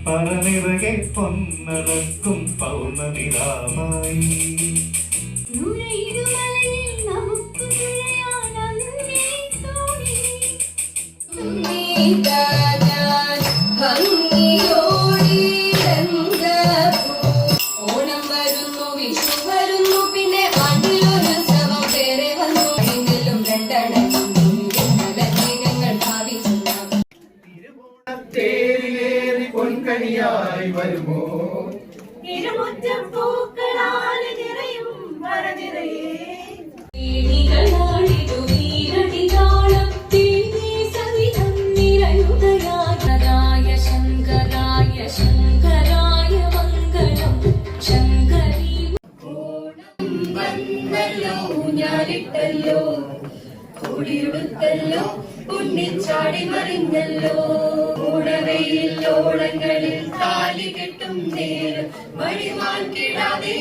പറനിറകെ പൊന്നടക്കും പൗർണമിരാമായി ഓണം വരുന്നു, വിഷു വരുന്നു, പിന്നെ ആണ്ടിലൊരുത്സവം വേറെ വന്നു. ും രണ്ടടങ്ങും ഞങ്ങൾ ഭാവിച്ചുണ്ടാകും. തേരിലേറി പൊൻകണിയായി വരുമോ ഇരുമുറ്റം പൂക്കളാൽ നിറയും വരനിറയേ ശങ്കരായ ശങ്കരായ മംഗളം ശങ്കരീ. ഓണം വന്നല്ലോ, ഞാലിട്ടല്ലോ, കൂടിയുടുത്തല്ലോ, ഉണ്ണിച്ചാടി മറിഞ്ഞല്ലോ. ഓണവയിൽ ഓളങ്ങളിൽ താലി കെട്ടും നേരം മണിമാൻ കിടാതെ